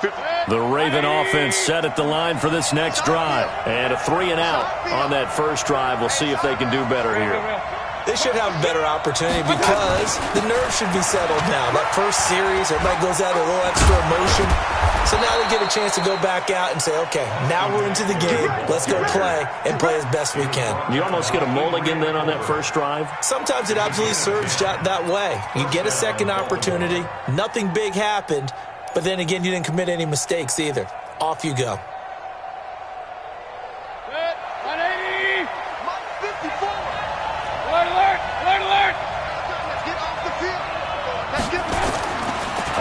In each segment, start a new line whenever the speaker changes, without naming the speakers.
The Raven offense set at the line for this next drive. And a 3-and-out on that first drive. We'll see if they can do better here.
They should have a better opportunity because the nerves should be settled now. That first series, everybody goes out with a little extra emotion. So now they get a chance to go back out and say, okay, now we're into the game. Let's go play and play as best we can.
You almost get a mulligan then on that first drive?
Sometimes it absolutely serves that way. You get a second opportunity. Nothing big happened. But then again, you didn't commit any mistakes either. Off you go.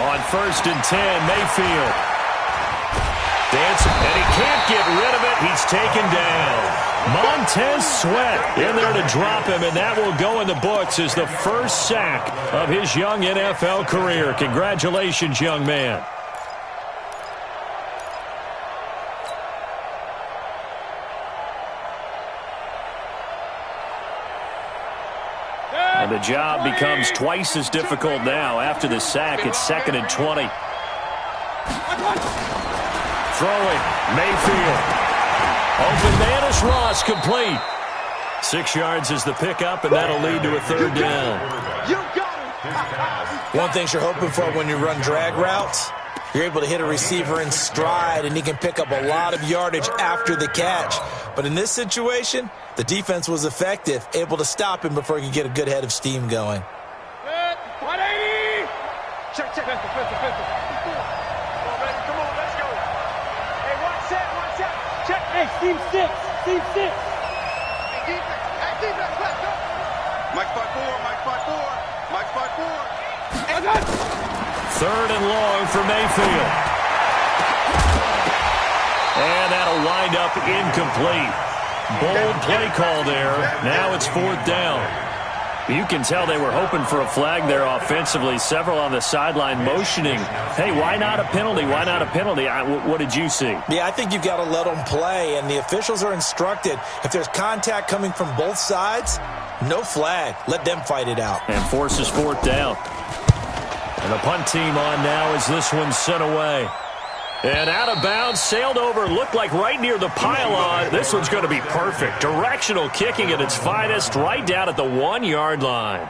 On 1st and 10, Mayfield. Dancing, and he can't get rid of it. He's taken down. Montez Sweat in there to drop him, and that will go in the books as the first sack of his young NFL career. Congratulations, young man. And the job becomes twice as difficult now. After the sack, it's 2nd and 20. Throwing, Mayfield. Open man is Ross, complete. 6 yards is the pickup, and that'll lead to a 3rd down.
One thing you're hoping for when you run drag routes, you're able to hit a receiver in stride, and he can pick up a lot of yardage after the catch. But in this situation, the defense was effective, able to stop him before he could get a good head of steam going.
180! Check. Come on, let's go. Hey, one set. Check. Hey, team 6. Hey, defense, let's go. Mike 5-4.
3rd and long for Mayfield. And that'll wind up incomplete. Bold play call there. Now it's 4th down. You can tell they were hoping for a flag there offensively. Several on the sideline motioning. Hey, why not a penalty? Why not a penalty? What did you see?
Yeah, I think you've got to let them play, and the officials are instructed. If there's contact coming from both sides, no flag. Let them fight it out.
And forces 4th down. And the punt team on now as this one's sent away. And out of bounds, sailed over, looked like right near the pylon. This one's going to be perfect. Directional kicking at its finest, right down at the 1-yard line.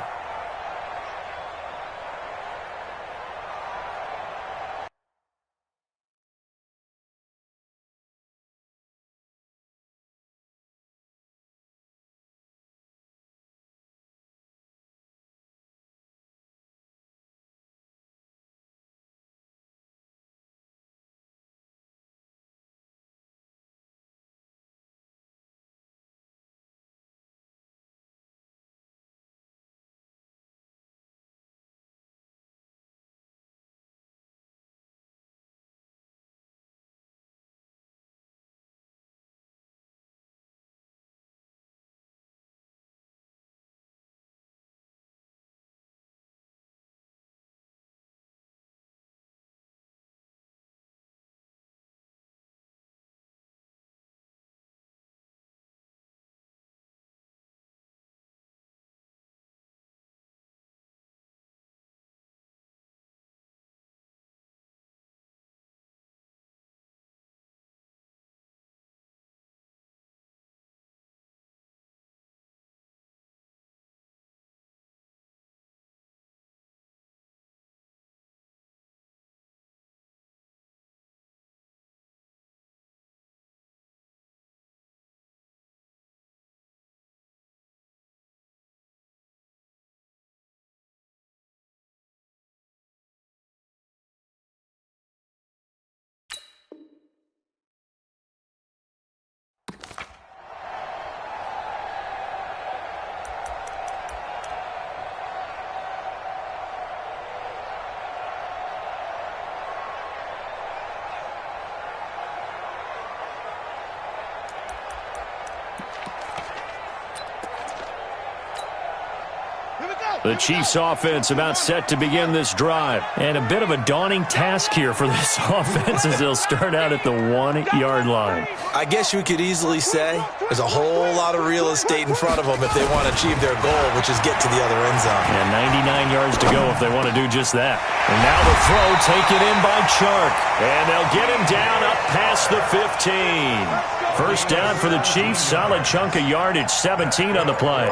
The Chiefs offense about set to begin this drive. And a bit of a daunting task here for this offense as they'll start out at the 1-yard line.
I guess you could easily say there's a whole lot of real estate in front of them if they want to achieve their goal, which is get to the other end zone.
And 99 yards to go if they want to do just that. And now the throw taken in by Chark. And they'll get him down up past the 15. First down for the Chiefs. Solid chunk of yardage. 17 on the play.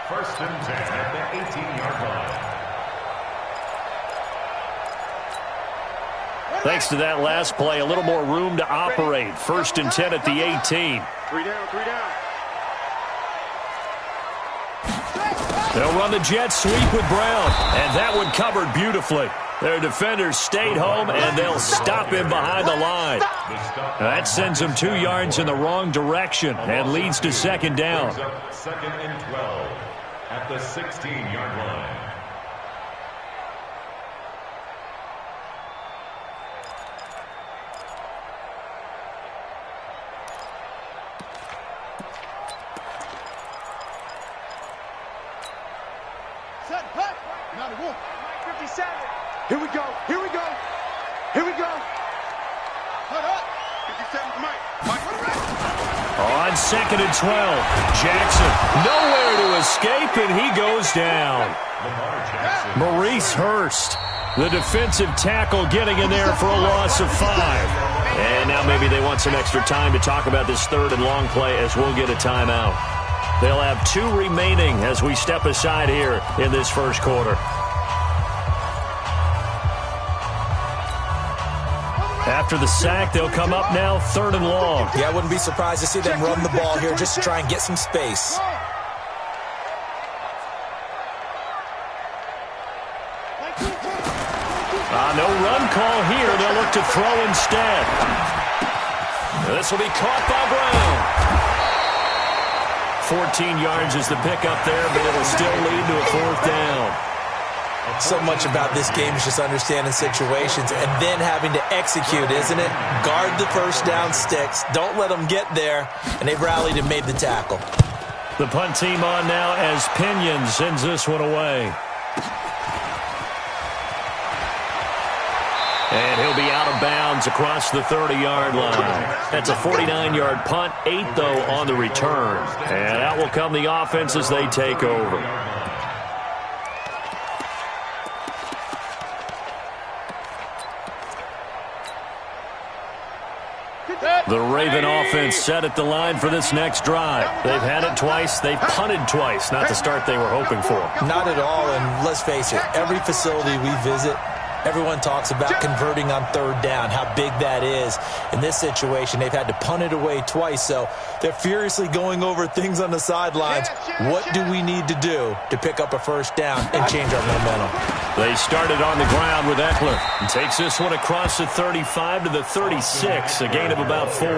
First and 10 at the 18-yard line.
Thanks to that last play, a little more room to operate. First and 10 at the 18.
3 down, 3 down.
They'll run the jet sweep with Brown. And that one covered beautifully. Their defenders stayed home, and they'll stop him behind the line. That sends him 2 yards in the wrong direction and leads to second down.
Second and 12 at the 16-yard line.
Set, hut. Now the wolf. 57. Here we go. Here we go. Here we go. Hut up. 57, Mike.
On second and 12, Jackson nowhere to escape, and he goes down. Maurice Hurst, the defensive tackle, getting in there for a loss of 5. And now maybe they want some extra time to talk about this third and long play as we'll get a timeout. They'll have 2 remaining as we step aside here in this first quarter. After the sack, they'll come up now third and long.
Yeah, I wouldn't be surprised to see them run the ball here just to try and get some space.
No run call here. They'll look to throw instead. This will be caught by Brown. 14 yards is the pickup there, but it'll still lead to a 4th down.
So much about this game is just understanding situations and then having to execute, isn't it? Guard the first down sticks. Don't let them get there. And they've rallied and made the tackle.
The punt team on now as Pinion sends this one away. And he'll be out of bounds across the 30-yard line. That's a 49-yard punt, 8, though, on the return. And out will come the offense as they take over. The Raven offense set at the line for this next drive. They've had it twice. They've punted twice. Not the start they were hoping for.
Not at all, and let's face it, every facility we visit, everyone talks about converting on third down, how big that is. In this situation, they've had to punt it away twice, so they're furiously going over things on the sidelines. What do we need to do to pick up a first down and change our momentum?
They started on the ground with Eckler. And takes this one across the 35 to the 36, a gain of about 4.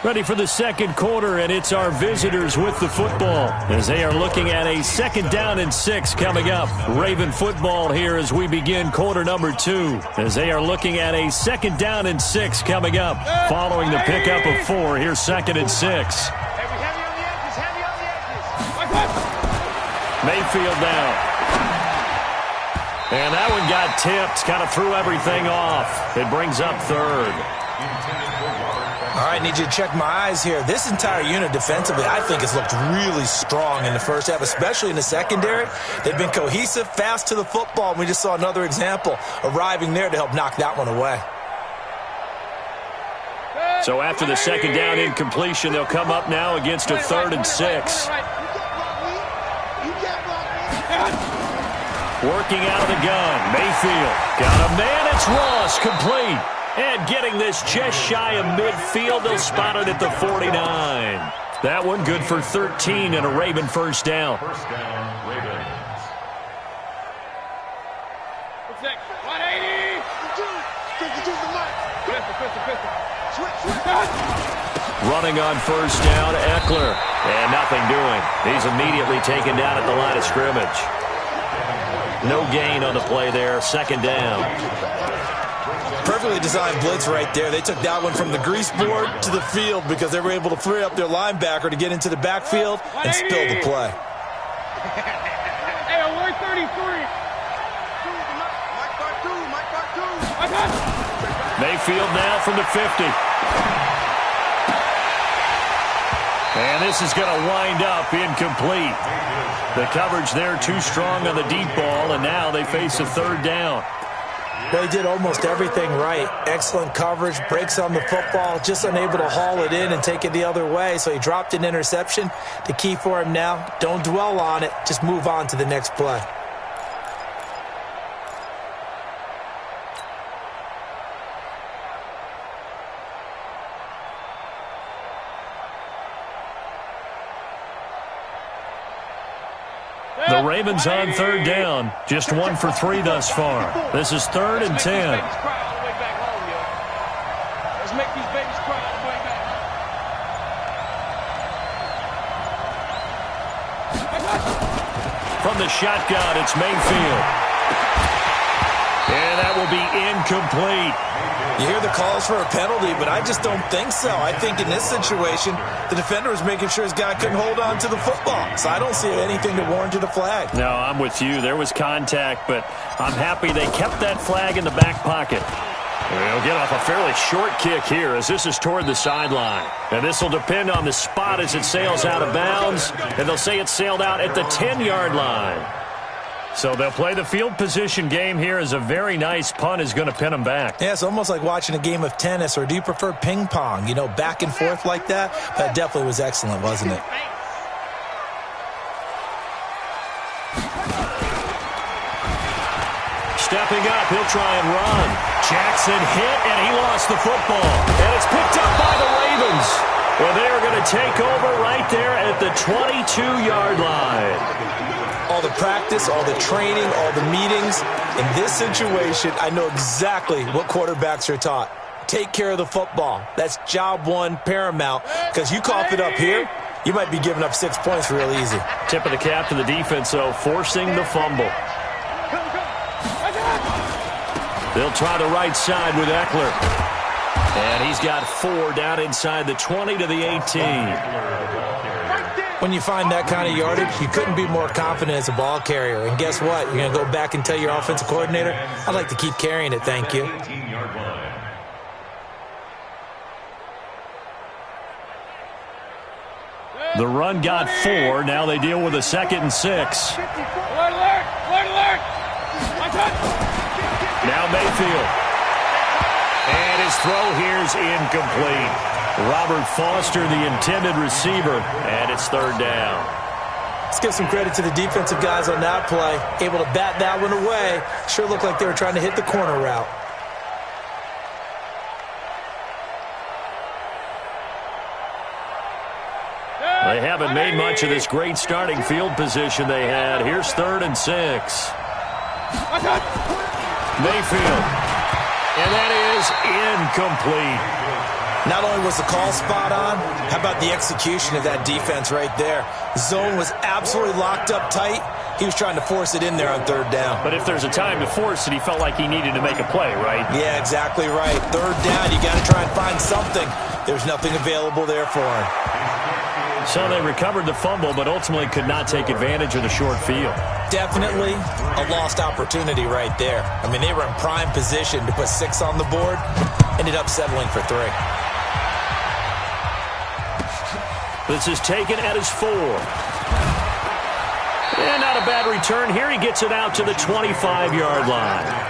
Ready for the second quarter, and it's our visitors with the football as they are looking at a 2nd down and 6 coming up. Raven football here as we begin quarter number 2 as they are looking at a 2nd down and 6 coming up following the pickup of 4. Here's 2nd and 6. Mayfield down. And that one got tipped, kind of threw everything off. It brings up 3rd.
All right, need you to check my eyes here. This entire unit defensively, I think, has looked really strong in the first half, especially in the secondary. They've been cohesive, fast to the football, and we just saw another example arriving there to help knock that one away.
So after the 2nd down incompletion, they'll come up now against a 3rd and 6. Working out of the gun, Mayfield. Got a man, it's Ross, complete. And getting this just shy of midfield, they'll spot it at the 49. That one good for 13 and a Raven first down.
First down, Ravens.
What's next? 180.
Running on first down, Eckler. And nothing doing. He's immediately taken down at the line of scrimmage. No gain on the play there, 2nd down.
Perfectly designed blitz right there. They took that one from the grease board to the field because they were able to free up their linebacker to get into the backfield and spill the play.
Hey, 133.
Mayfield now from the 50. And this is going to wind up incomplete. The coverage there too strong on the deep ball, and now they face a third down.
They did almost everything right. Excellent coverage, breaks on the football, just unable to haul it in and take it the other way, so he dropped an interception. The key for him now, don't dwell on it, just move on to the next play.
The Ravens on third down. Just 1 for 3 thus far. This is 3rd and 10.
Let's make these babies cry all the way back home.
From the shotgun, it's Mayfield. And that will be incomplete.
You hear the calls for a penalty, but I just don't think so. I think in this situation, the defender was making sure his guy couldn't hold on to the football. So I don't see anything to warrant a flag.
No, I'm with you. There was contact, but I'm happy they kept that flag in the back pocket. They'll get off a fairly short kick here as this is toward the sideline. And this will depend on the spot as it sails out of bounds. And they'll say it sailed out at the 10-yard line. So they'll play the field position game here as a very nice punt is going to pin them back.
Yeah, it's almost like watching a game of tennis, or do you prefer ping pong? You know, back and forth like that? That definitely was excellent, wasn't it?
Stepping up, he'll try and run. Jackson hit, and he lost the football. And it's picked up by the Ravens. Well, they are going to take over right there at the 22-yard line.
All the practice, all the training, all the meetings. In this situation, I know exactly what quarterbacks are taught. Take care of the football. That's job one, paramount. Because you cough it up here, you might be giving up 6 points real easy.
Tip of the cap to the defense, though, forcing the fumble. They'll try the right side with Eckler. And he's got 4 down inside the 20 to the 18.
When you find that kind of yardage, you couldn't be more confident as a ball carrier. And guess what? You're going to go back and tell your offensive coordinator, I'd like to keep carrying it, thank you.
The run got 4. Now they deal with a 2nd and 6. Now Mayfield. And his throw here's incomplete. Robert Foster, the intended receiver, and it's 3rd down.
Let's give some credit to the defensive guys on that play. Able to bat that one away. Sure looked like they were trying to hit the corner route.
They haven't made much of this great starting field position they had. Here's 3rd and 6. Mayfield. And that is incomplete.
Not only was the call spot on, how about the execution of that defense right there? Zone was absolutely locked up tight. He was trying to force it in there on 3rd down.
But if there's a time to force it, he felt like he needed to make a play, right?
Yeah, exactly right. 3rd down, you got to try and find something. There's nothing available there for him.
So they recovered the fumble, but ultimately could not take advantage of the short field. Definitely
a lost opportunity right there. I mean, they were in prime position to put 6 on the board. Ended up settling for 3.
This is taken at his 4. And not a bad return here. He gets it out to the 25-yard line.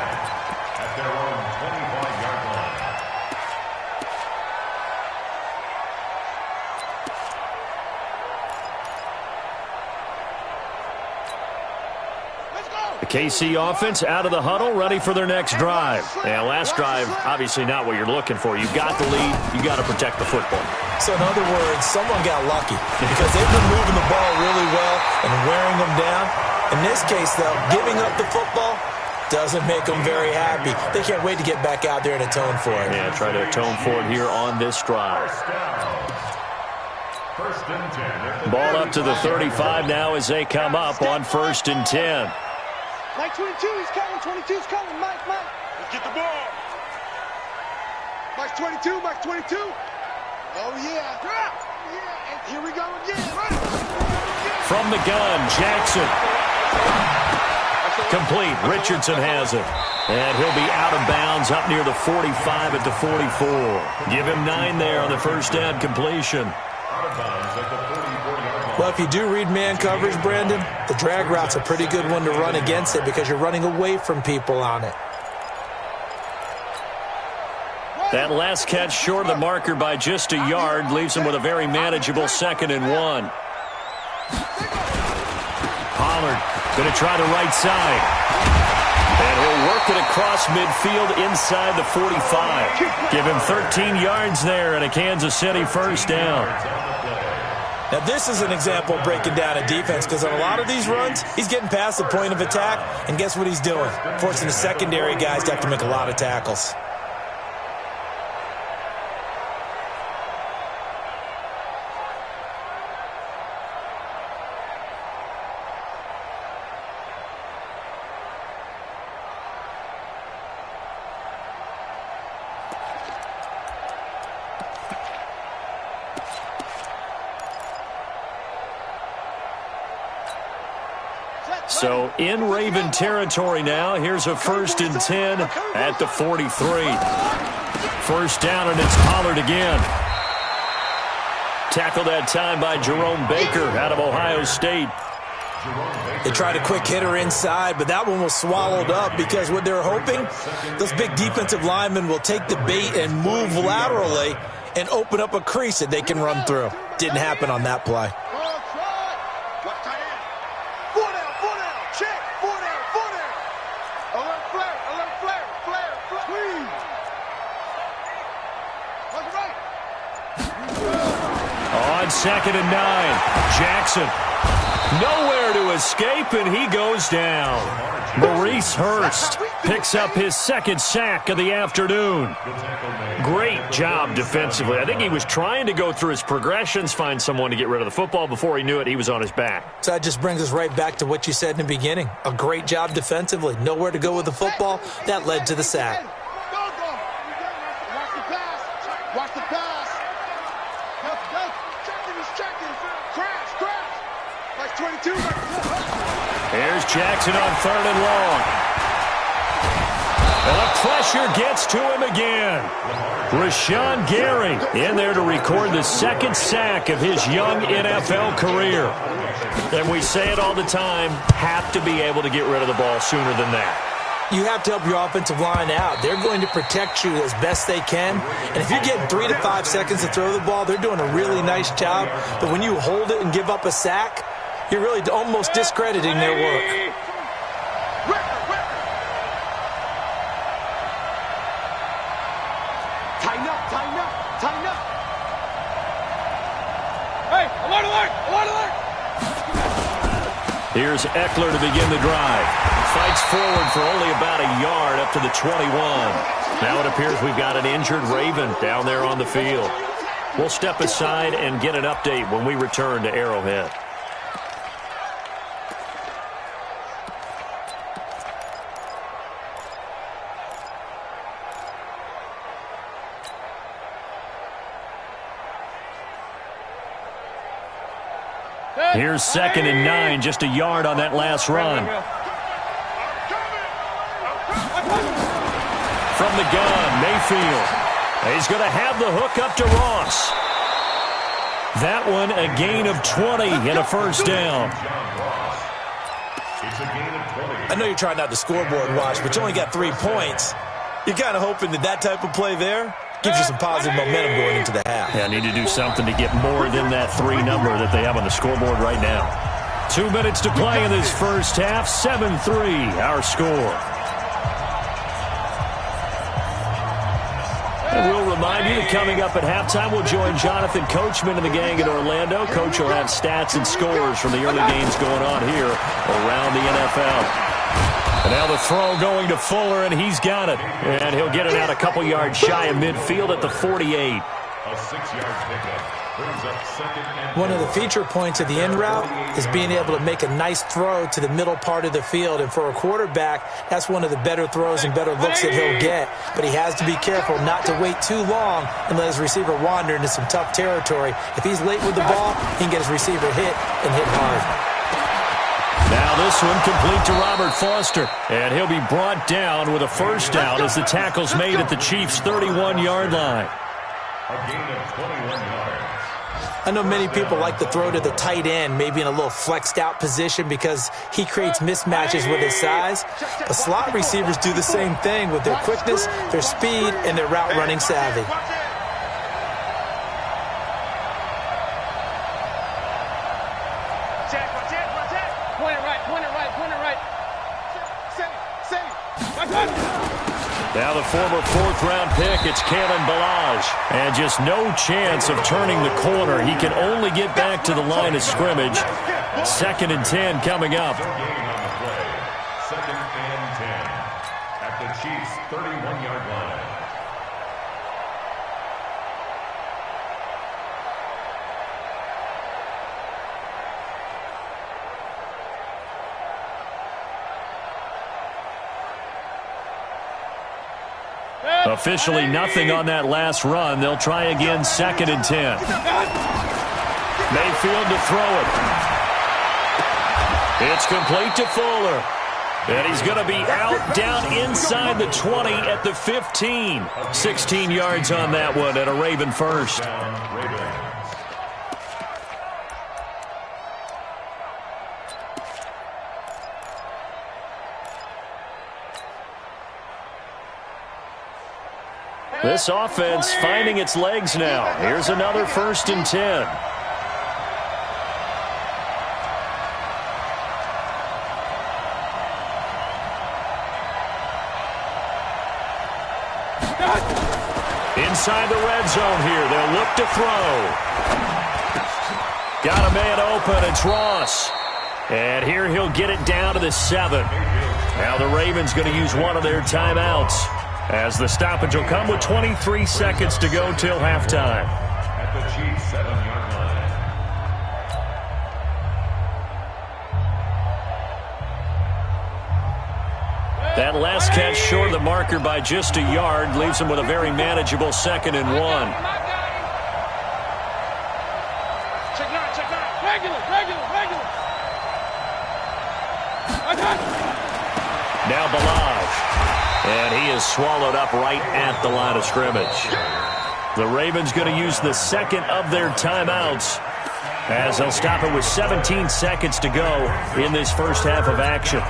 KC offense out of the huddle, ready for their next drive. And last drive, obviously not what you're looking for. You've got the lead. You got to protect the football.
So in other words, someone got lucky because they've been moving the ball really well and wearing them down. In this case, though, giving up the football doesn't make them very happy. They can't wait to get back out there and atone for it.
Yeah, try to atone for it here on this drive. Ball up to the 35 now as they come up on 1st and 10.
Mike 22, he's coming. 22's coming. Mike. Let's get the ball. Mike's 22, Mike's 22. Oh, yeah. Yeah, and here we go again.
From the gun, Jackson. Complete. Richardson has it. And he'll be out of bounds up near the 45 at the 44. Give him 9 there on the first down completion.
Well, if you do read man coverage, Brandon, the drag route's a pretty good one to run against it because you're running away from people on it.
That last catch short of the marker by just a yard leaves him with a very manageable 2nd and 1. Pollard going to try the right side. And he'll work it across midfield inside the 45. Give him 13 yards there and a Kansas City first down.
Now, this is an example of breaking down a defense because on a lot of these runs, he's getting past the point of attack, and guess what he's doing? Forcing the secondary guys to have to make a lot of tackles.
So in Raven territory now. Here's a 1st and 10 at the 43. First down, and it's Pollard again. Tackled that time by Jerome Baker out of Ohio State.
They tried a quick hitter inside, but that one was swallowed up because what they're hoping, those big defensive linemen will take the bait and move laterally and open up a crease that they can run through. Didn't happen on that play.
On 2nd and 9, Jackson. Nowhere to escape, and he goes down. Maurice Hurst picks up his 2nd sack of the afternoon. Great job defensively. I think he was trying to go through his progressions, find someone to get rid of the football. Before he knew it, he was on his back.
So that just brings us right back to what you said in the beginning. A great job defensively. Nowhere to go with the football. That led to the sack.
Watch the pass. Crash. Like 22.
Here's Jackson on 3rd and long. And the pressure gets to him again. Rashawn Gary in there to record the 2nd sack of his young NFL career. And we say it all the time, have to be able to get rid of the ball sooner than that.
You have to help your offensive line out. They're going to protect you as best they can. And if you're getting 3 to 5 seconds to throw the ball, they're doing a really nice job. But when you hold it and give up a sack, you're really almost discrediting their work.
Tighten up. Hey, alert!
Here's Eckler to begin the drive. Fights forward for only about a yard up to the 21. Now it appears we've got an injured Raven down there on the field. We'll step aside and get an update when we return to Arrowhead. Here's 2nd and 9, just a yard on that last run. From the gun, Mayfield. He's going to have the hook up to Ross. That one a gain of 20 and a first down.
I know you're trying not to scoreboard watch, but you only got 3 points. You're kind of hoping that type of play there gives you some positive momentum going into the half.
Yeah, need to do something to get more than that 3 number that they have on the scoreboard right now. 2 minutes to play in this first half. 7-3 our score. And we'll remind you that coming up at halftime, we'll join Jonathan Coachman and the gang in Orlando. Coach will have stats and scores from the early games going on here around the NFL. And now the throw going to Fuller, and he's got it. And he'll get it out a couple yards shy of midfield at the 48.
A 6-yard pickup. brings up 2nd and
One of the feature points of the in route is being able to make a nice throw to the middle part of the field. And for a quarterback, that's one of the better throws and better looks that he'll get. But he has to be careful not to wait too long and let his receiver wander into some tough territory. If he's late with the ball, he can get his receiver hit and hit hard.
Now this one complete to Robert Foster. And he'll be brought down with a first down as the tackle's made at the Chiefs' 31-yard line.
a gain of 21 yards.
I know many people like to throw to the tight end, maybe in a little flexed out position because he creates mismatches with his size. But slot receivers do the same thing with their quickness, their speed, and their route running savvy.
Now the former fourth-round pick, it's Kalen Ballage. And just no chance of turning the corner. He can only get back to the line of scrimmage. 2nd and 10 coming up.
Gain on the play. 2nd and 10 at the Chiefs' 31-yard line.
Officially nothing on that last run. They'll try again 2nd and 10. Mayfield to throw it. It's complete to Fuller. And he's going to be out down inside the 20 at the 15. 16 yards on that one at a Raven first. This offense finding its legs now. Here's another 1st and 10. Inside the red zone here. They'll look to throw. Got a man open. It's Ross. And here he'll get it down to the 7. Now the Ravens going to use one of their timeouts, as the stoppage will come with 23 seconds to go till halftime.
At the Chiefs' 7-yard line.
That last catch short of the marker by just a yard leaves him with a very manageable 2nd and 1. Now Ballage. And he is swallowed up right at the line of scrimmage. The Ravens going to use the 2nd of their timeouts, as they'll stop it with 17 seconds to go in this first half of action.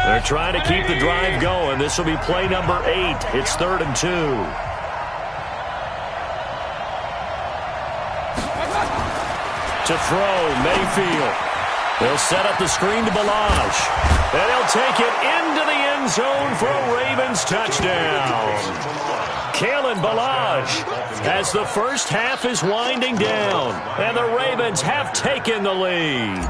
They're trying to keep the drive going. This will be play number 8. It's 3rd and 2. To throw, Mayfield. They'll set up the screen to Ballage. And he'll take it into the end zone for a Ravens touchdown. Kalen Ballage, as the first half is winding down. And the Ravens have taken the lead.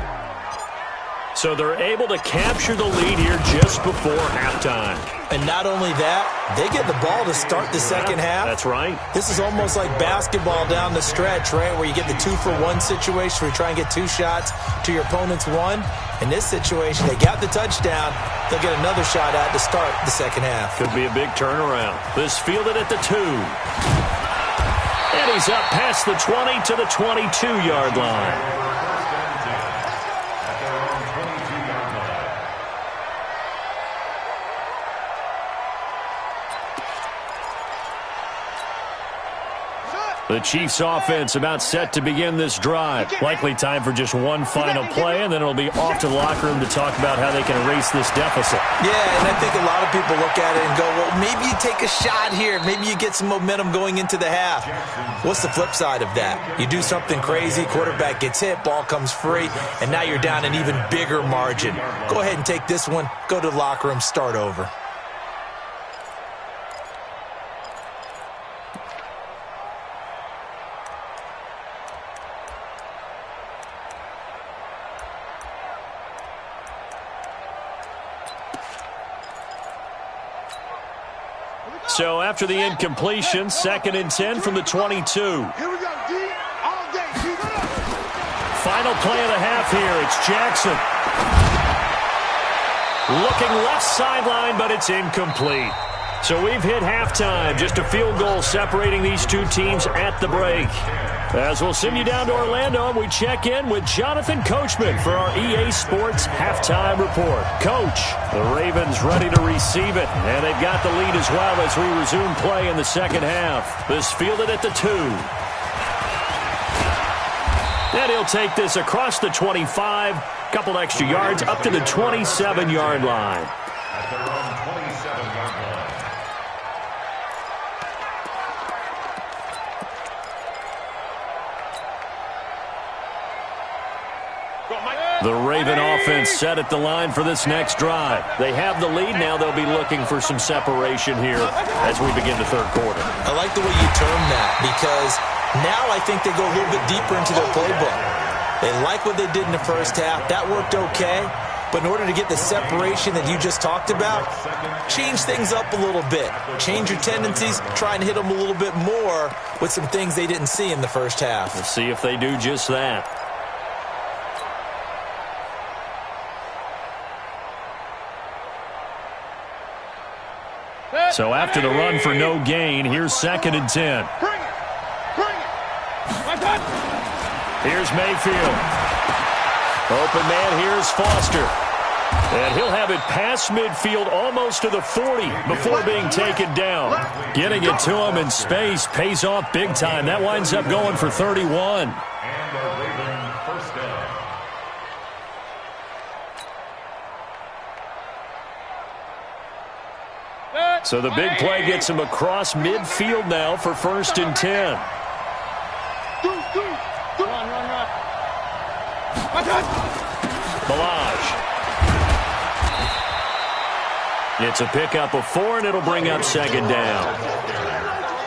So they're able to capture the lead here just before halftime.
And not only that, they get the ball to start the second half.
That's right.
This is almost like basketball down the stretch, right, where you get the 2-for-1 situation where you try and get 2 shots to your opponent's 1. In this situation, they got the touchdown. They'll get another shot at to start the second half.
Could be a big turnaround. This fielded at the 2. And he's up past the 20 to the 22-yard line. The Chiefs offense about set to begin this drive. Likely time for just one final play, and then it'll be off to the locker room to talk about how they can erase this deficit.
Yeah, and I think a lot of people look at it and go, well, maybe you take a shot here. Maybe you get some momentum going into the half. What's the flip side of that? You do something crazy, quarterback gets hit, ball comes free, and now you're down an even bigger margin. Go ahead and take this one, go to the locker room, start over.
So after the incompletion, 2nd and 10 from the 22.
Here we go, D. All day. D.
Final play of the half here. It's Jackson. Looking left sideline, but it's incomplete. So we've hit halftime. Just a field goal separating these two teams at the break. As we'll send you down to Orlando, we check in with Jonathan Coachman for our EA Sports Halftime Report. Coach, the Ravens ready to receive it, and they've got the lead as well as we resume play in the second half. This fielded at the 2. And he'll take this across the 25, couple extra yards up to the 27-yard line.
At their own 27-yard line.
The Raven offense set at the line for this next drive. They have the lead. Now they'll be looking for some separation here as we begin the third quarter.
I like the way you term that because now I think they go a little bit deeper into their playbook. They like what they did in the first half. That worked okay. But in order to get the separation that you just talked about, change things up a little bit. Change your tendencies. Try and hit them a little bit more with some things they didn't see in the first half.
We'll see if they do just that. So after the run for no gain, here's 2nd and 10.
Bring it. Bring it.
Here's Mayfield. Open man, here's Foster. And he'll have it past midfield almost to the 40 before being taken down. Getting it to him in space pays off big time. That winds up going for 31.
And the Raven first down.
So the big play gets him across midfield now for 1st and 10. Balaj. It's a pickup of 4, and it'll bring up 2nd down.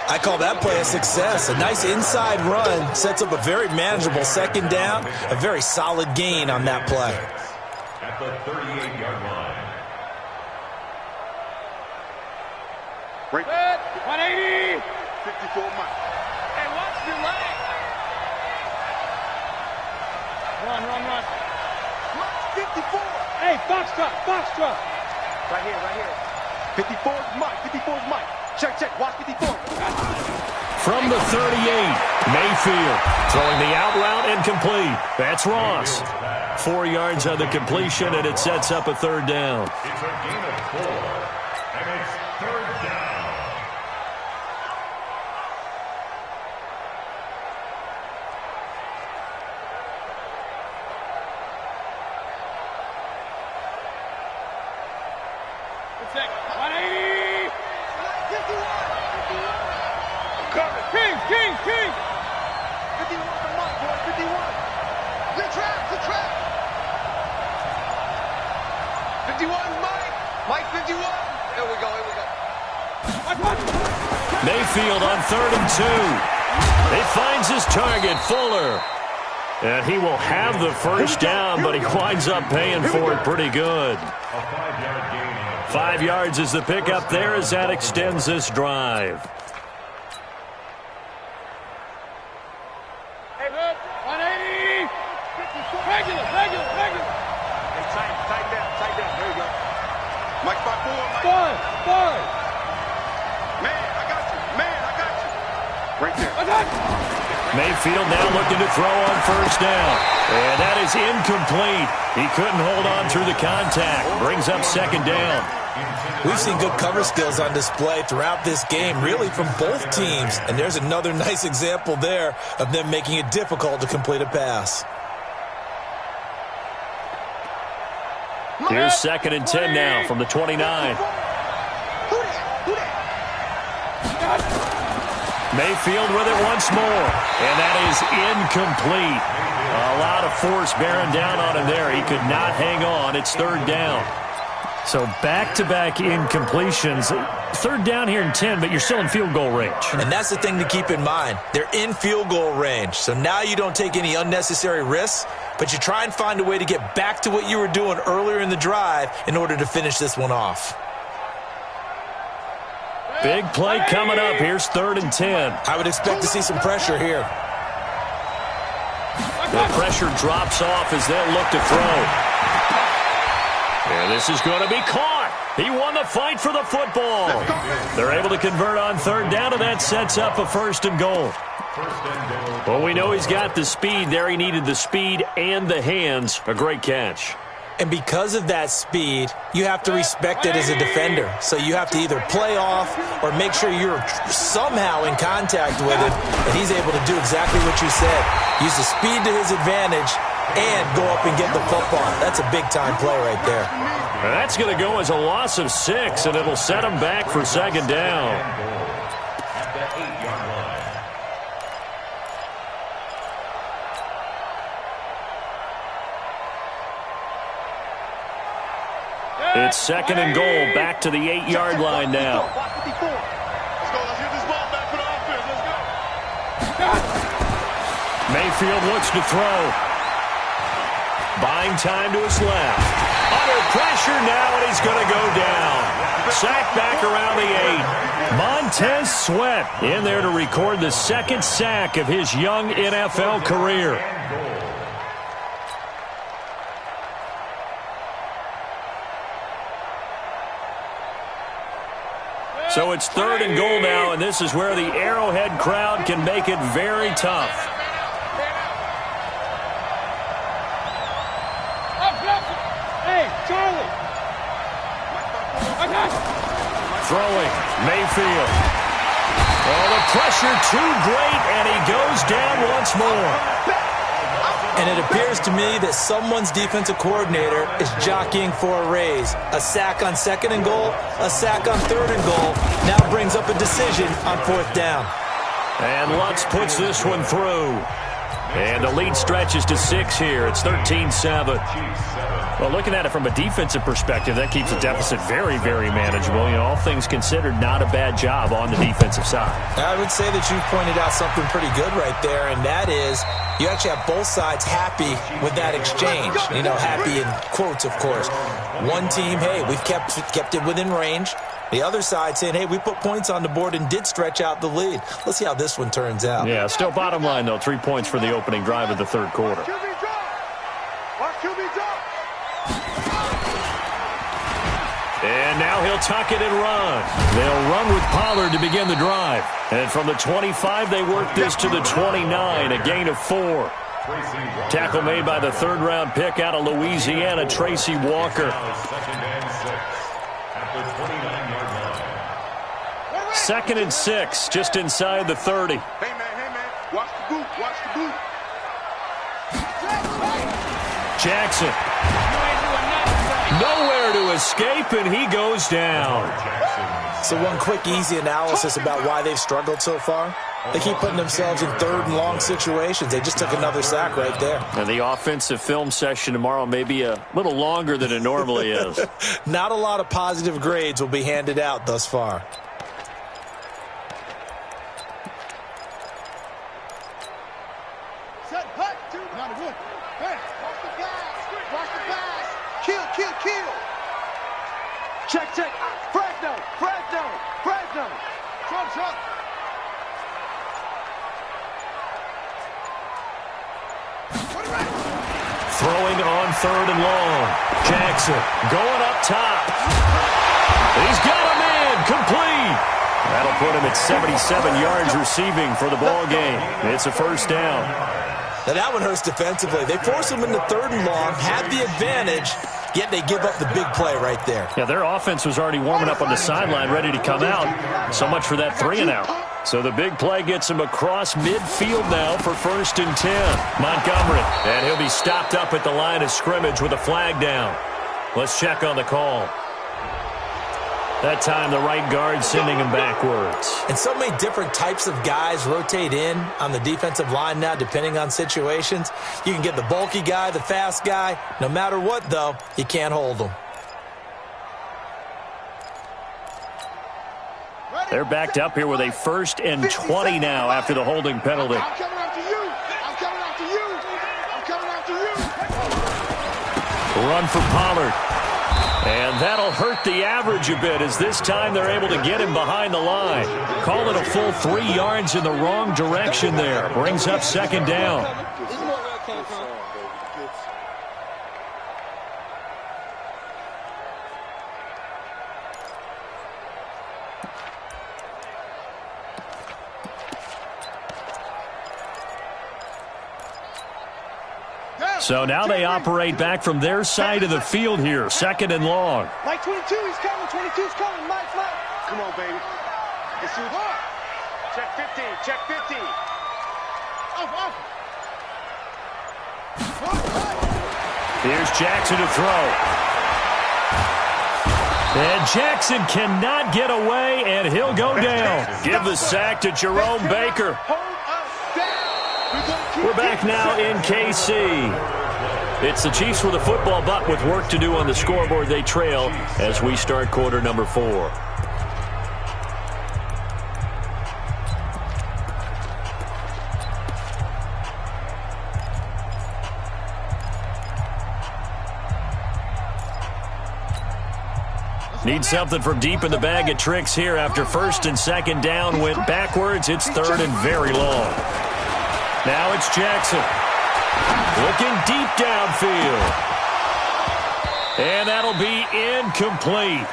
I call that play a success. A nice inside run sets up a very manageable 2nd down. A very solid gain on that play.
At the 38-yard line.
Break. 180. 54 Mike. Hey, watch your leg. Run. 54. Hey, Foxtrot. Right here. 54 is Mike. 54 is Mike. Check. Watch 54.
From the 38, Mayfield throwing the out route and complete. That's Ross. 4 yards on the completion, and it sets up a 3rd down.
It's a gain of 4, and it's 3rd down.
King. 51 for Mike, boy. 51. The trap. 51 Mike. Mike 51. Here we go.
Mayfield on 3rd and 2. He finds his target, Fuller. And he will have the first down, but he winds up paying for it pretty good.
A 5-yard gain.
5 yards is the pickup there as that extends this drive.
Hey, 180. Regular. Hey, tight down. There you go. Mike by 4. Five. Man, I got you. Right there.
Mayfield now looking to throw on 1st down. And that is incomplete. He couldn't hold on through the contact. Brings up 2nd down.
We've seen good cover skills on display throughout this game, really from both teams. And there's another nice example there of them making it difficult to complete a pass.
Here's 2nd and 10 now from the 29. Mayfield with it once more, and that is incomplete. A lot of force bearing down on him there. He could not hang on. It's 3rd down. So back-to-back incompletions. 3rd down here in 10, but you're still in field goal range.
And that's the thing to keep in mind. They're in field goal range. So now you don't take any unnecessary risks, but you try and find a way to get back to what you were doing earlier in the drive in order to finish this one off.
Big play coming up. Here's 3rd and 10.
I would expect to see some pressure here.
The pressure drops off as they look to throw. And this is going to be caught. He won the fight for the football. They're able to convert on 3rd down, and that sets up a 1st and goal. Well, we know he's got the speed there. He needed the speed and the hands. A great catch.
And because of that speed, you have to respect it as a defender. So you have to either play off or make sure you're somehow in contact with him, and he's able to do exactly what you said. Use the speed to his advantage and go up and get the football. That's a big-time play right there.
That's going to go as a loss of 6, and it'll set him back for 2nd down.
At the 8-yard line.
It's 2nd and goal, back to the 8-yard line now.
Let's go. Let's get this ball back for the offense. Let's go.
Mayfield looks to throw. Buying time to his left. Under pressure now, and he's going to go down. Sacked back around the 8. Montez Sweat in there to record the 2nd sack of his young NFL career. So it's 3rd and goal now, and this is where the Arrowhead crowd can make it very tough.
Hey, Charlie.
Throwing, Mayfield. Oh, the pressure too great, and he goes down once more.
And it appears to me that someone's defensive coordinator is jockeying for a raise. A sack on 2nd and goal, a sack on 3rd and goal, now brings up a decision on 4th down.
And Lutz puts this one through. And the lead stretches to 6 here. It's 13-7. Well, looking at it from a defensive perspective, that keeps the deficit very, very manageable. You know, all things considered, not a bad job on the defensive side.
I would say that you've pointed out something pretty good right there, and that is you actually have both sides happy with that exchange. You know, happy in quotes, of course. One team, hey, we've kept it within range. The other side saying, hey, we put points on the board and did stretch out the lead. Let's see how this one turns out.
Yeah, still bottom line, though, 3 points for the opening drive of the 3rd quarter.
QB drop. Watch QB drop.
And now he'll tuck it and run. They'll run with Pollard to begin the drive. And from the 25, they work this to the 29, a gain of 4. Tackle made by the 3rd-round pick out of Louisiana, Tracy Walker. 2nd and 6, just inside the 30.
Hey, man. Watch the boot. Watch the boot.
Jackson. Nowhere to escape, and he goes down.
So one quick, easy analysis about why they've struggled so far. They keep putting themselves in 3rd and long situations. They just took another sack right there.
And the offensive film session tomorrow may be a little longer than it normally is.
Not a lot of positive grades will be handed out thus far.
Set, hut, 2, not a good. Hey, watch the pass. Watch the pass. Kill. Check. Fresno. Trump.
Throwing on 3rd and long. Jackson going up top. He's got a man complete. That'll put him at 77 yards receiving for the ball game. It's a 1st down.
Now that one hurts defensively. They force him into 3rd and long, had the advantage, yet they give up the big play right there.
Yeah, their offense was already warming up on the sideline, ready to come out. So much for that 3 and out. So the big play gets him across midfield now for 1st and 10. Montgomery, and he'll be stopped up at the line of scrimmage with a flag down. Let's check on the call. That time the right guard sending him backwards.
And so many different types of guys rotate in on the defensive line now depending on situations. You can get the bulky guy, the fast guy. No matter what, though, you can't hold them.
They're backed up here with a 1st and 20 now after the holding penalty.
I'm coming after you.
Run for Pollard. And that'll hurt the average a bit, as this time they're able to get him behind the line. Call it a full 3 yards in the wrong direction there. Brings up second down. So now they operate back from their side of the field here, second and long.
Mike 22, he's coming. 22's coming. Mike. Come on, baby. Let's do it. Check 15. Check 15. Off.
Here's Jackson to throw. And Jackson cannot get away, and he'll go down. Give the sack to Jerome Baker. We're back now in KC. It's the Chiefs with a football, but with work to do on the scoreboard, they trail as we start quarter number 4. Need something from deep in the bag of tricks here after first and second down went backwards. It's third and very long. Now it's Jackson. Looking deep downfield. And that'll be incomplete.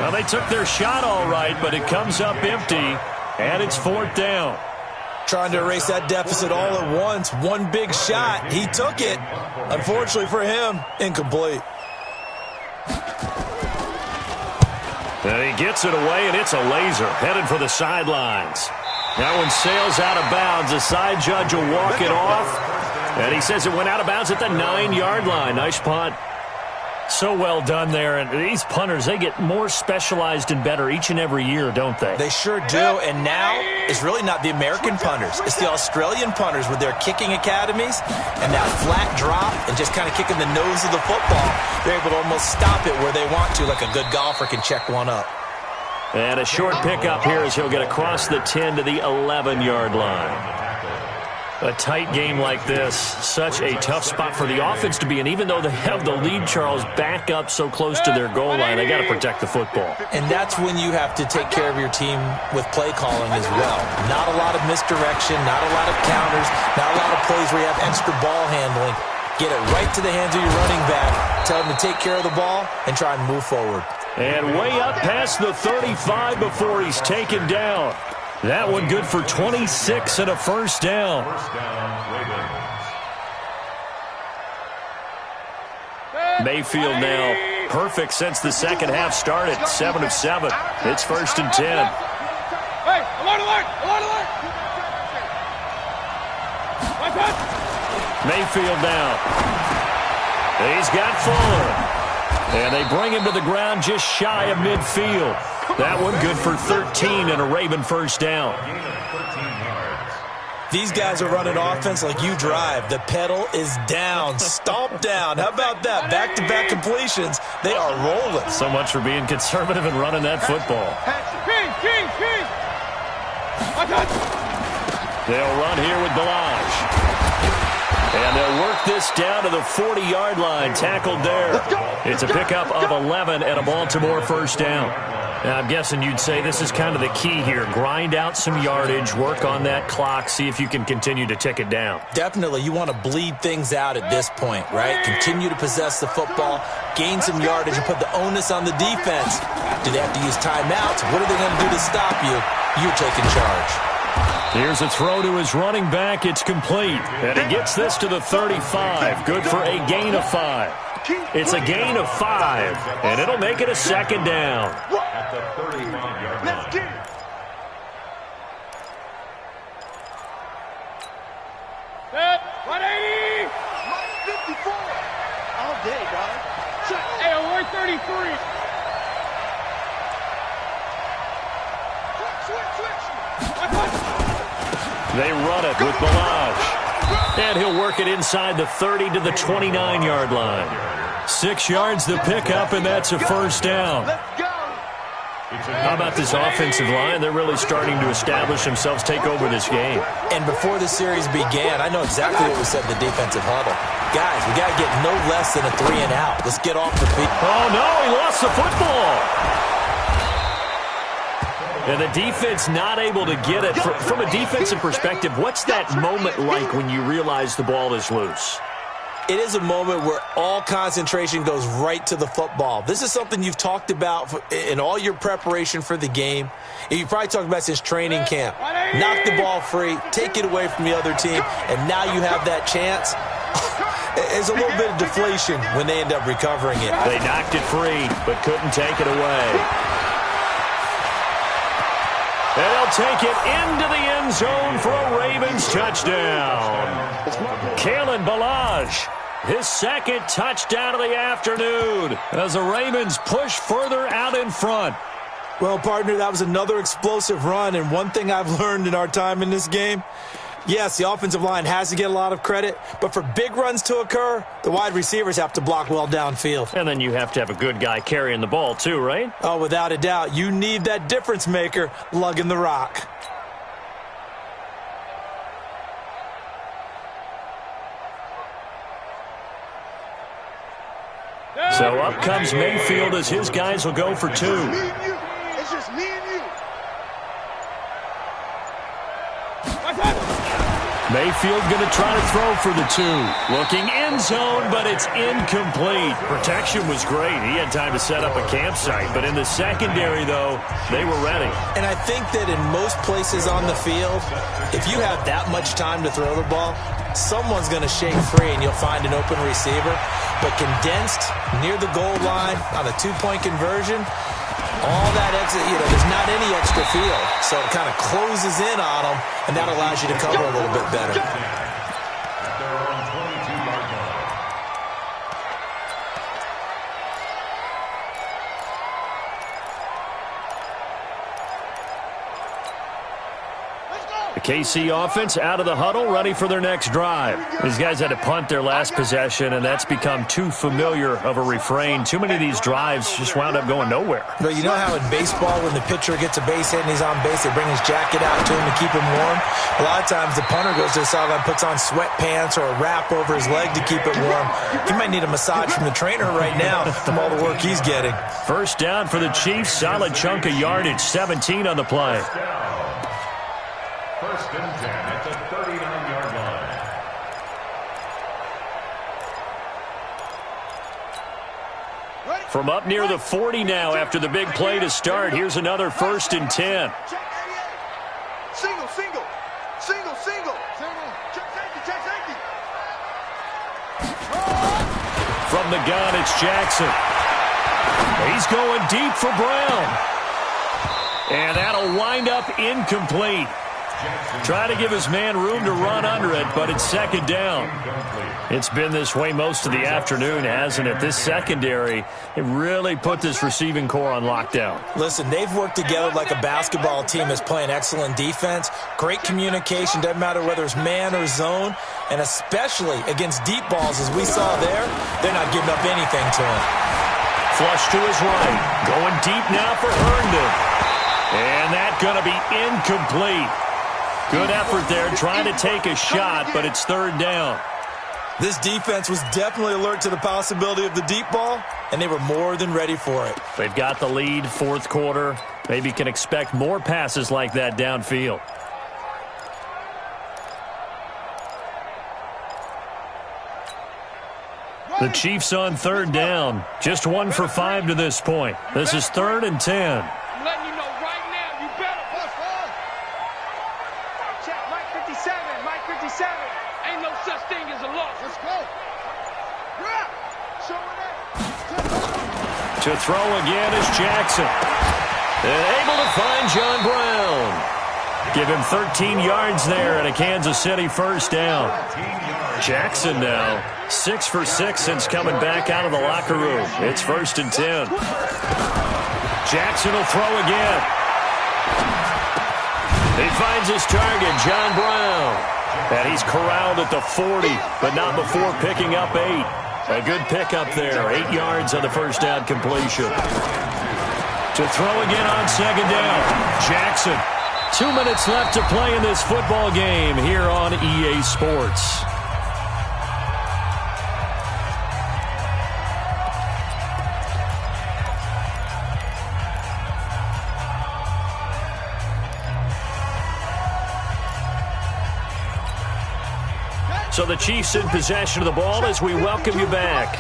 Well, they took their shot all right, but it comes up empty, and it's fourth down.
Trying to erase that deficit all at once. One big shot. He took it. Unfortunately for him, incomplete.
And he gets it away, and it's a laser headed for the sidelines. That one sails out of bounds. The side judge will walk it off. And he says it went out of bounds at the 9-yard line. Nice punt. So well done there. And these punters, they get more specialized and better each and every year, don't they?
They sure do. And now it's really not the American punters. It's the Australian punters with their kicking academies and that flat drop and just kind of kicking the nose of the football. They're able to almost stop it where they want to, like a good golfer can check one up.
And a short pickup here as he'll get across the 10 to the 11-yard line. A tight game like this, such a tough spot for the offense to be in. Even though they have the lead, Charles, back up so close to their goal line, they got to protect the football.
And that's when you have to take care of your team with play calling as well. Not a lot of misdirection, not a lot of counters, not a lot of plays where you have extra ball handling. Get it right to the hands of your running back. Tell him to take care of the ball and try and move forward.
And way up past the 35 before he's taken down. That one good for 26 and a first down. Mayfield now perfect since the second half started. 7 of 7. It's first and 10.
Hey, alert, alert, alert, alert.
Mayfield now. He's got Fuller. And they bring him to the ground just shy of midfield. That one good for 13 and a Raven first down.
These guys are running offense like you drive. The pedal is down, stomp down. How about that? Back-to-back completions. They are rolling.
So much for being conservative and running that football. They'll run here with Balaj. And they'll work this down to the 40-yard line. Tackled there. It's a pickup of 11 and a Baltimore first down. Now, I'm guessing you'd say this is kind of the key here. Grind out some yardage, work on that clock, see if you can continue to tick it down.
Definitely. You want to bleed things out at this point, right? Continue to possess the football, gain some yardage, and put the onus on the defense. Do they have to use timeouts? What are they going to do to stop you? You're taking charge.
Here's a throw to his running back. It's complete. And he gets this to the 35. Good for a gain of 5. It's a gain of 5. And it'll make it a second down.
At the 31-yard line.
Let's get it. Set. 180. 54. All day, dog. Hey, alert 33. Switch.
They run it with Balaj. And he'll work it inside the 30 to the 29-yard line. 6 yards the pickup, and that's a first down. How about this offensive line? They're really starting to establish themselves, take over this game.
And before the series began, I know exactly what was said in the defensive huddle. Guys, we got to get no less than a 3 and out. Let's get off the field.
Oh, no, he lost the football. And the defense not able to get it. From a defensive perspective, what's that moment like when you realize the ball is loose?
It is a moment where all concentration goes right to the football. This is something you've talked about in all your preparation for the game. And you probably talked about since training camp. Knock the ball free, take it away from the other team, and now you have that chance. There's a little bit of deflation when they end up recovering it.
They knocked it free, but couldn't take it away. And they'll take it into the end zone for a Ravens touchdown. Kalen Ballage, his second touchdown of the afternoon as the Ravens push further out in front.
Well, partner, that was another explosive run, and one thing I've learned in our time in this game, yes, the offensive line has to get a lot of credit, but for big runs to occur, the wide receivers have to block well downfield.
And then you have to have a good guy carrying the ball too, right?
Oh, without a doubt. You need that difference maker lugging the rock.
So up comes Mayfield as his guys will go for 2.
It's just me and you.
Mayfield going to try to throw for the 2. Looking end zone, but it's incomplete. Protection was great. He had time to set up a campsite. But in the secondary, though, they were ready.
And I think that in most places on the field, if you have that much time to throw the ball, someone's going to shake free and you'll find an open receiver. But condensed near the goal line on a 2-point conversion, all that exit, there's not any extra field. So it kind of closes in on them, and that allows you to cover a little bit better.
The KC offense out of the huddle, ready for their next drive. These guys had to punt their last possession, and that's become too familiar of a refrain. Too many of these drives just wound up going nowhere.
But you know how in baseball, when the pitcher gets a base hit and he's on base, they bring his jacket out to him to keep him warm? A lot of times the punter goes to the sideline, puts on sweatpants or a wrap over his leg to keep it warm. He might need a massage from the trainer right now from all the work he's getting.
First down for the Chiefs. Solid chunk of yardage, 17 on the play.
First and 10 at the 39-yard line.
From up near the 40 now after the big play to start. Here's another first and 10.
Single, single, single, single. Check safety.
From the gun, it's Jackson. He's going deep for Brown. And that'll wind up incomplete. Try to give his man room to run under it, but it's second down. It's been this way most of the afternoon, hasn't it? This secondary, it really put this receiving core on lockdown.
Listen, they've worked together like a basketball team is playing excellent defense. Great communication, doesn't matter whether it's man or zone, and especially against deep balls as we saw there, they're not giving up anything to him.
Flush to his right, going deep now for Herndon. And that's going to be incomplete. Good effort there, trying to take a shot, but it's third down.
This defense was definitely alert to the possibility of the deep ball, and they were more than ready for it.
They've got the lead, fourth quarter. Maybe can expect more passes like that downfield. The Chiefs on third down. Just 1 for 5 to this point. This is 3rd and 10.
I'm letting you know right now, you better. Check, Mike 57, Mike 57. Ain't no such thing as a loss. Let's go. Yeah. Showing up.
To throw again is Jackson. And able to find John Brown. Give him 13 yards there and a Kansas City first down. Jackson now 6 for 6 since coming back out of the locker room. It's 1st and 10. Jackson will throw again. He finds his target, John Brown. And he's corralled at the 40, but not before picking up 8. A good pickup there, 8 yards on the first down completion. To throw again on second down, Jackson. 2 minutes left to play in this football game here on EA Sports. So the Chiefs in possession of the ball as we welcome you back.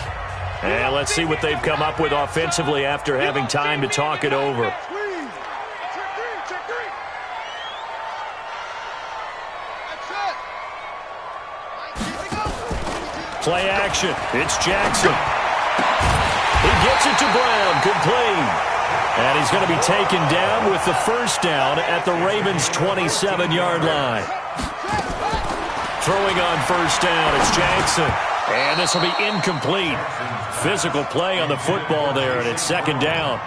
And let's see what they've come up with offensively after having time to talk it over. Play action. It's Jackson. He gets it to Brown. Good play. And he's going to be taken down with the first down at the Ravens' 27-yard line. Throwing on first down, it's Jackson. And this will be incomplete. Physical play on the football there, and it's second down.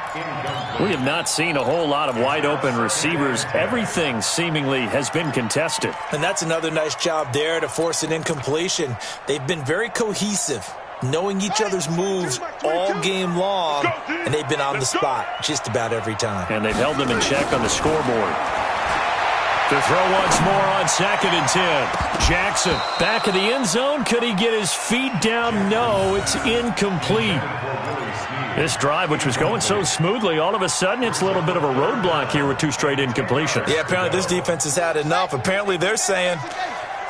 We have not seen a whole lot of wide-open receivers. Everything seemingly has been contested.
And that's another nice job there to force an incompletion. They've been very cohesive, knowing each other's moves all game long, and they've been on the spot just about every time.
And they've held them in check on the scoreboard. To throw once more on 2nd and 10. Jackson back in the end zone. Could he get his feet down? No, it's incomplete. This drive, which was going so smoothly, all of a sudden it's a little bit of a roadblock here with 2 straight incompletions.
Yeah, apparently this defense has had enough. Apparently they're saying,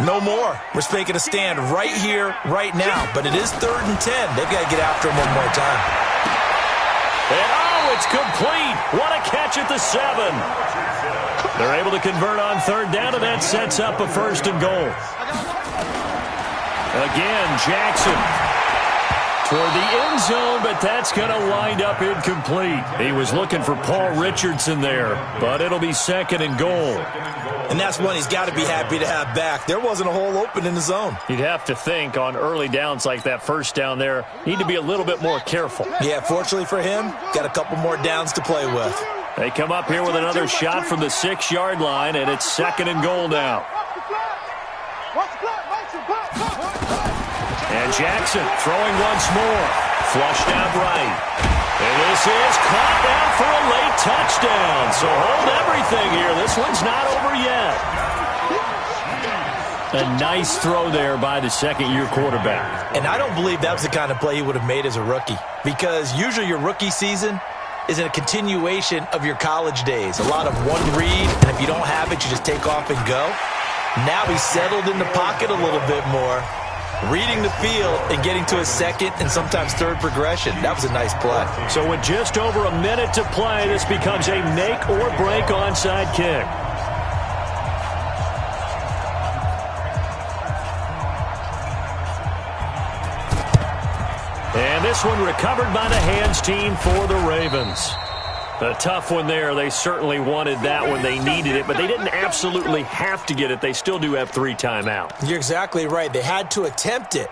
no more. We're making a stand right here, right now. But it is 3rd and 10. They've got to get after him one more time.
And oh, it's complete. What a catch at the 7. They're able to convert on 3rd down, and that sets up a 1st and goal. Again, Jackson toward the end zone, but that's going to wind up incomplete. He was looking for Paul Richardson there, but it'll be 2nd and goal.
And that's one he's got to be happy to have back. There wasn't a hole open in the zone.
You'd have to think on early downs like that first down there, need to be a little bit more careful.
Yeah, fortunately for him, got a couple more downs to play with.
They come up here with another shot from the 6-yard line, and it's 2nd and goal now. And Jackson throwing once more. Flushed out right. And this is caught down for a late touchdown. So hold everything here. This one's not over yet. A nice throw there by the 2nd-year quarterback.
And I don't believe that was the kind of play he would have made as a rookie. Because usually your rookie season is a continuation of your college days. A lot of one read, and if you don't have it, you just take off and go. Now he's settled in the pocket a little bit more, reading the field and getting to his 2nd and sometimes 3rd progression. That was a nice play.
So with just over a minute to play, this becomes a make-or-break onside kick. And this one recovered by the hands team for the Ravens. A tough one there. They certainly wanted that one. They needed it, but they didn't absolutely have to get it. They still do have 3 timeouts.
You're exactly right. They had to attempt it.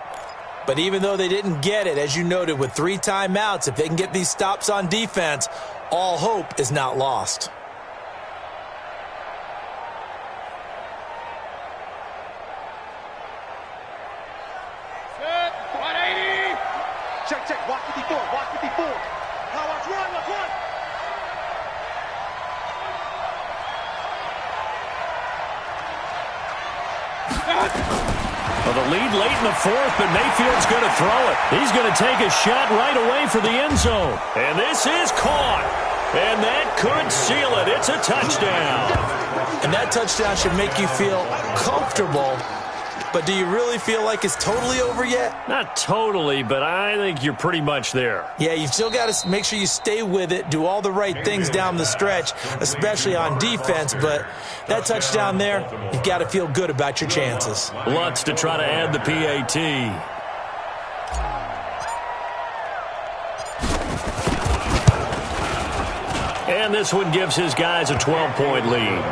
But even though they didn't get it, as you noted, with 3 timeouts, if they can get these stops on defense, all hope is not lost.
Check. Watch 54. Watch 54. Now watch run. Watch run.
Well, the lead late in the 4th, but Mayfield's going to throw it. He's going to take a shot right away for the end zone. And this is caught. And that could seal it. It's a touchdown.
And that touchdown should make you feel comfortable. But do you really feel like it's totally over yet?
Not totally, but I think you're pretty much there.
Yeah, you've still got to make sure you stay with it, do all the right things down the stretch, especially on defense. But that touchdown there, you've got to feel good about your chances.
Lutz to try to add the PAT. And this one gives his guys a 12-point lead.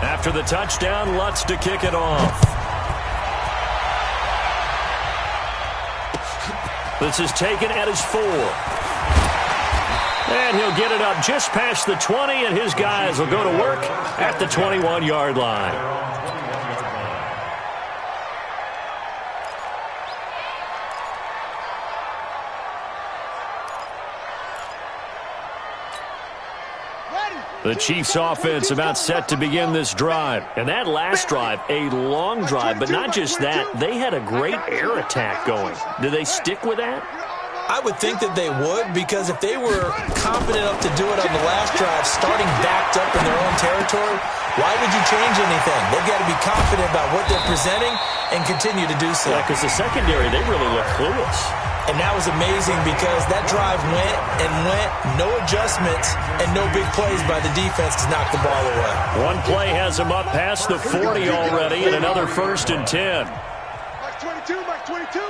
After the touchdown, Lutz to kick it off. This is taken at his 4. And he'll get it up just past the 20, and his guys will go to work at the 21-yard line. The Chiefs offense about set to begin this drive. And that last drive, a long drive, but not just that. They had a great air attack going. Do they stick with that?
I would think that they would, because if they were confident enough to do it on the last drive, starting backed up in their own territory, why would you change anything? They've got to be confident about what they're presenting and continue to do so.
Yeah, because the secondary, they really look clueless.
And that was amazing because that drive went and went, no adjustments, and no big plays by the defense to knock the ball away.
One play has them up past the 40 already, and another 1st and 10.
Mike 22, Mike 22.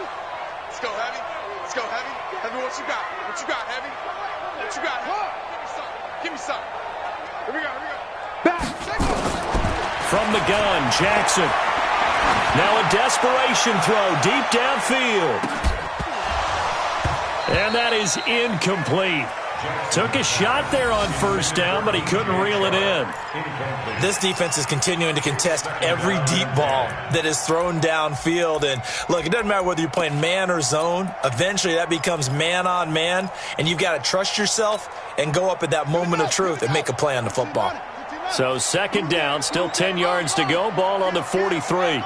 Let's go, Heavy. Let's go, Heavy. Heavy, what you got? What you got, Heavy? What you got? Huh? Give me some. Here we go, here we go. Back.
From the gun, Jackson. Now a desperation throw deep downfield. And that is incomplete. Took a shot there on 1st down, but he couldn't reel it in.
This defense is continuing to contest every deep ball that is thrown downfield. And, look, it doesn't matter whether you're playing man or zone. Eventually that becomes man on man, and you've got to trust yourself and go up at that moment of truth and make a play on the football.
So 2nd down, still 10 yards to go. Ball on the 43.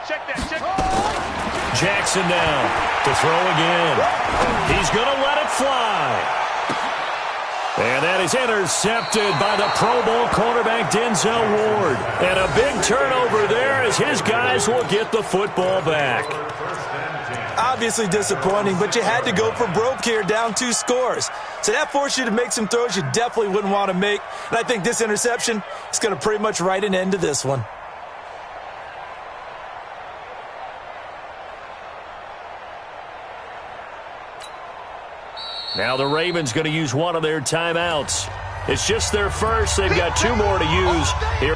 Check that, check
Jackson now to throw again. He's going to let it fly. And that is intercepted by the Pro Bowl cornerback Denzel Ward. And a big turnover there as his guys will get the football back.
Obviously disappointing, but you had to go for broke here, down 2 scores. So that forced you to make some throws you definitely wouldn't want to make. And I think this interception is going to pretty much write an end to this one.
Now the Ravens going to use one of their timeouts. It's just their first. They've got 2 more to use here.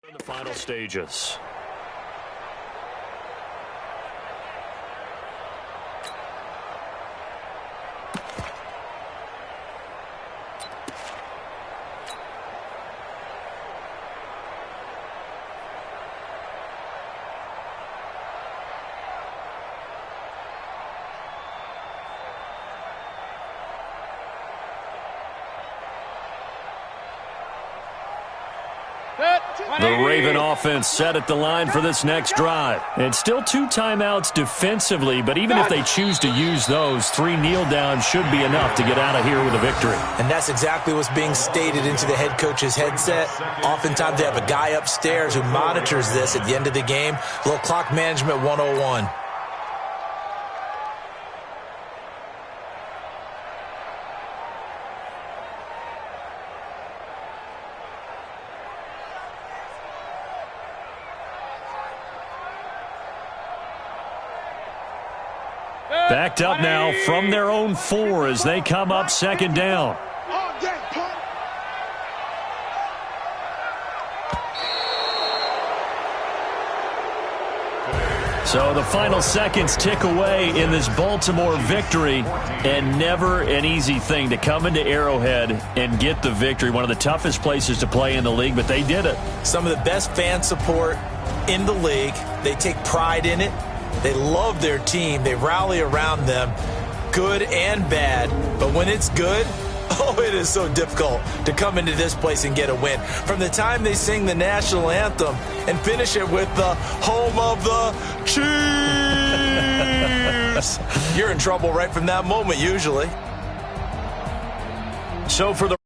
In the final stages. The Raven offense set at the line for this next drive. And still 2 timeouts defensively, but even if they choose to use those, 3 kneel downs should be enough to get out of here with a victory.
And that's exactly what's being stated into the head coach's headset. Oftentimes they have a guy upstairs who monitors this at the end of the game. A little clock management 101.
Backed up now from their own 4 as they come up 2nd down. So the final seconds tick away in this Baltimore victory, and never an easy thing to come into Arrowhead and get the victory. One of the toughest places to play in the league, but they did it.
Some of the best fan support in the league. They take pride in it. They love their team. They rally around them, good and bad. But when it's good, oh, it is so difficult to come into this place and get a win. From the time they sing the national anthem and finish it with the home of the Chiefs, you're in trouble right from that moment usually.
So for the